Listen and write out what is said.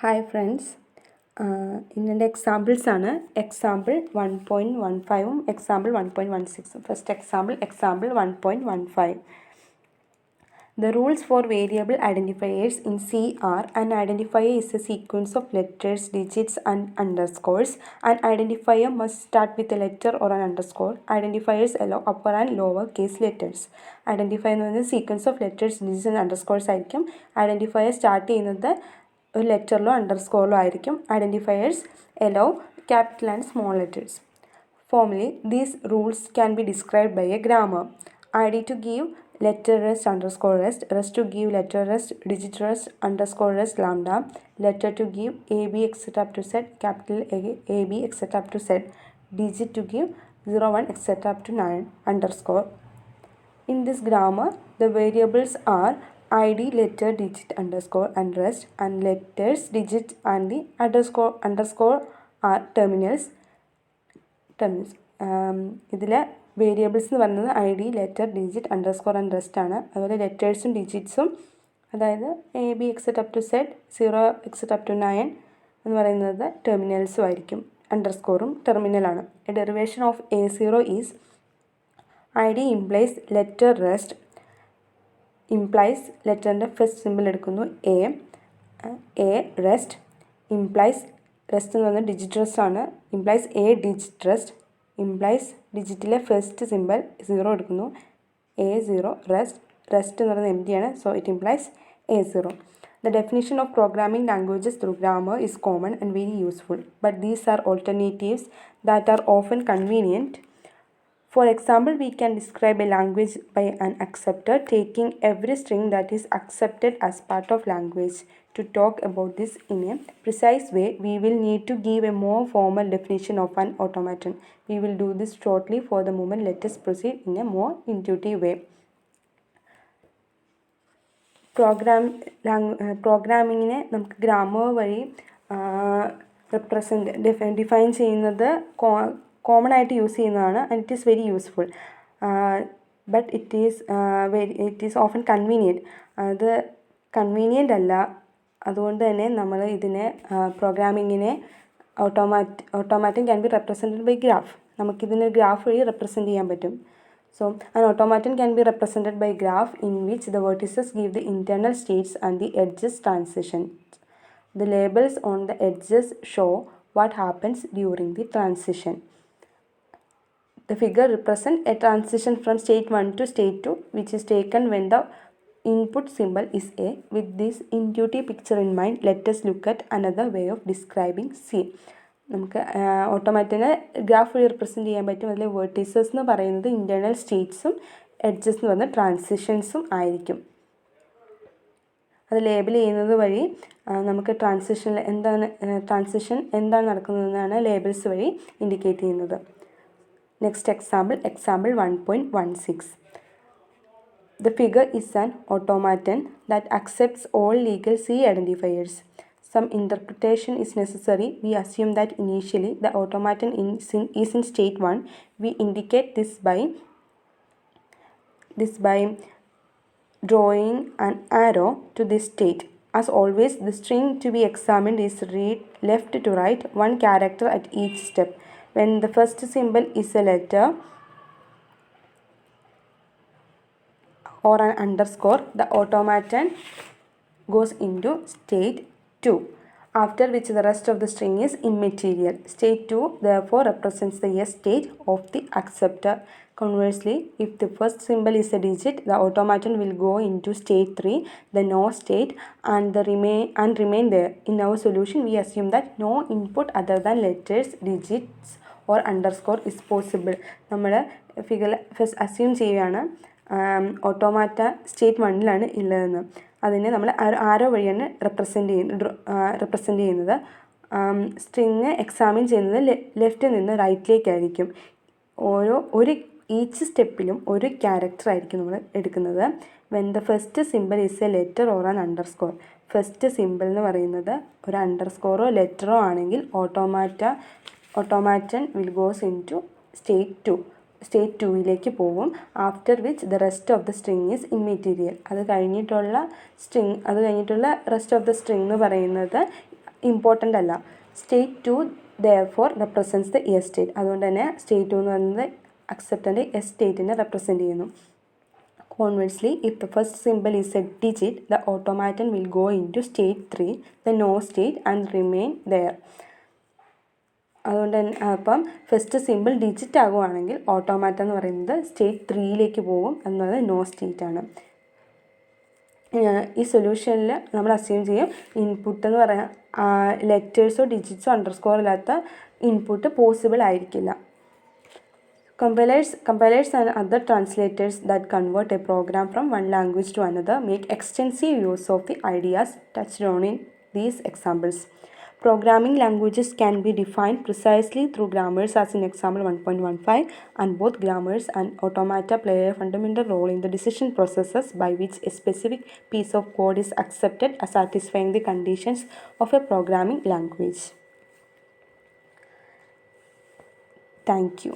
Hi friends, ഇതിൻ്റെ examples ആണ്. Example 1.15 example 1.16. First example 1.15. The rules for variable identifiers in C are: an identifier is a sequence of letters, digits and underscores. An identifier must start with a letter or an underscore. Identifiers allow upper and lower case letters. Identifier എന്ന് പറയുന്നത് sequence of letters, digits and underscores ആയിരിക്കും. Identifier start ചെയ്യുന്നത് ഒരു ലെറ്ററിലോ അണ്ടർസ്കോറിലോ ആയിരിക്കും. Identifiers allow capital and small letters. Formally, these rules can be described by a grammar. ID to give letter rest underscore rest, rest to give letter rest, digit rest underscore rest lambda, letter to give AB etc up to Z, capital AB etc up to Z, digit to give 0 1 etc up to 9 underscore. In this grammar, the variables are ID, letter, digit, underscore and rest, and letters, digit and the underscore are terminals. ഇതിൽ variables എന്ന് പറയുന്നത് I D, letter, digit, underscore and rest ആണ്. അതുപോലെ ലെറ്റേഴ്സും ഡിജിറ്റ്സും, അതായത് A B etcetera up to Z, 0 etcetera up to 9 എന്ന് പറയുന്നത് ടെർമിനൽസും ആയിരിക്കും. അണ്ടർസ്കോറും ടെർമിനലാണ്. A derivation of A0 is I D implies letter rest, implies ലെറ്ററിൻ്റെ ഫസ്റ്റ് സിമ്പിൾ എടുക്കുന്നു എ റെസ്റ്റ്, ഇംപ്ലൈസ് റെസ്റ്റ് എന്ന് പറയുന്നത് ഡിജിറ്റ് റെസ്റ്റ് ആണ്. Implies a digit rest, implies ഡിജിറ്റിലെ ഫസ്റ്റ് സിമ്പിൾ 0 എടുക്കുന്നു A0 റെസ്റ്റ് എന്ന് പറയുന്നത് empty ആണ്. So it implies A0. The definition of programming languages through grammar is common and very useful, but these are alternatives that are often convenient. For example, we can describe a language by an acceptor taking every string that is accepted as part of language. To talk about this in a precise way, we will need to give a more formal definition of an automaton. We will do this shortly. For the moment, let us proceed in a more intuitive way. പ്രോഗ്രാമിങ്ങിനെ നമുക്ക് grammar വഴി define ചെയ്യുന്നത് common ആയിട്ട് use ചെയ്യുന്നതാണ്. And it is very useful, but it is often convenient. അത് convenient അല്ല. അതുകൊണ്ട് തന്നെ നമ്മൾ ഇതിനെ പ്രോഗ്രാമിങ്ങിനെ automaton can be represented by graph. നമുക്കിതിനെ ഗ്രാഫ് വഴി റെപ്രസെൻറ്റ് ചെയ്യാൻ പറ്റും. So, an automaton can be represented by graph in which the vertices give the internal states and the edges transitions. The labels on the edges show what happens during the transition. The figure represents a transition from state 1 to state 2, which is taken when the input symbol is A. With this intuitive picture in mind, let us look at another way of describing C. നമുക്ക് ഓട്ടോമാറ്റിനെ graph വഴി represent ചെയ്യാൻ പറ്റും. അതിൽ vertices എന്ന് പറയുന്നത് internal സ്റ്റേറ്റ്സും edges എന്ന് പറയുന്നത് ട്രാൻസിഷൻസും ആയിരിക്കും. അത് ലേബൽ ചെയ്യുന്നത് വഴി നമുക്ക് ട്രാൻസിഷൻ എന്താണ് നടക്കുന്നതെന്നാണ് ലേബിൾസ് വഴി ഇൻഡിക്കേറ്റ് ചെയ്യുന്നത്. Next example 1.16. The figure is an automaton that accepts all legal C identifiers. Some interpretation is necessary. We assume that initially the automaton is in state 1. We indicate this by drawing an arrow to this state. As always, the string to be examined is read left to right, one character at each step. When the first symbol is a letter or an underscore, the automaton goes into state 2, after which the rest of the string is immaterial. State 2 therefore represents the yes state of the acceptor. Conversely, if the first symbol is a digit, the automaton will go into state 3, the no state, and remain there. In our solution, we assume that no input other than letters, digits or underscore is possible. നമ്മൾ figure first assume ചെയ്യുകയാണ് automata state 1ലാണ് ഉള്ളതെന്ന്. അതിനെ നമ്മൾ ആരോ വഴിയാണ് represent ചെയ്യുന്നത്. String examine ചെയ്യുന്നത് ലെഫ്റ്റിൽ നിന്ന് റൈറ്റിലേക്കായിരിക്കും. ഈച്ച് സ്റ്റെപ്പിലും ഒരു ക്യാരക്ടർ ആയിരിക്കും നമ്മൾ എടുക്കുന്നത്. When the first symbol is a letter or an underscore. First symbol എന്ന് പറയുന്നത് ഒരു അണ്ടർസ്കോറോ ലെറ്ററോ ആണെങ്കിൽ automaton will goes into state 2യിലേക്ക് പോകും. After which the rest of the string is immaterial. അത് കഴിഞ്ഞിട്ടുള്ള റെസ്റ്റ് ഓഫ് ദ സ്ട്രിങ് എന്ന് പറയുന്നത് ഇമ്പോർട്ടൻ്റ് അല്ല. State 2 therefore represents the yes state. അതുകൊണ്ട് തന്നെ സ്റ്റേറ്റ് 2 എന്ന് പറയുന്നത് അക്സെപ്റ്റൻ്റ് എസ് സ്റ്റേറ്റിനെ റെപ്രസെൻറ്റ് ചെയ്യുന്നു. Conversely, if the first symbol is a digit, the automaton will go into state 3, the no state, and remain there. അതുകൊണ്ട് തന്നെ അപ്പം ഫസ്റ്റ് സിമ്പിൾ ഡിജിറ്റ് ആകുവാണെങ്കിൽ ഓട്ടോമാറ്റം എന്ന് പറയുന്നത് സ്റ്റേറ്റ് 3യിലേക്ക് പോകും എന്നുള്ളത് നോ സ്റ്റേറ്റ് ആണ്. ഈ സൊല്യൂഷനിൽ നമ്മൾ അസ്യൂം ചെയ്യും ഇൻപുട്ട് എന്ന് പറയാൻ ലെറ്റേഴ്സോ ഡിജിറ്റ്സോ അണ്ടർസ്കോർ ഇല്ലാത്ത ഇൻപുട്ട് പോസിബിൾ ആയിരിക്കില്ല. Compilers and other translators that convert a program from one language to another make extensive use of the ideas touched on in these examples. Programming languages can be defined precisely through grammars as in example 1.15, and both grammars and automata play a fundamental role in the decision processes by which a specific piece of code is accepted as satisfying the conditions of a programming language. Thank you.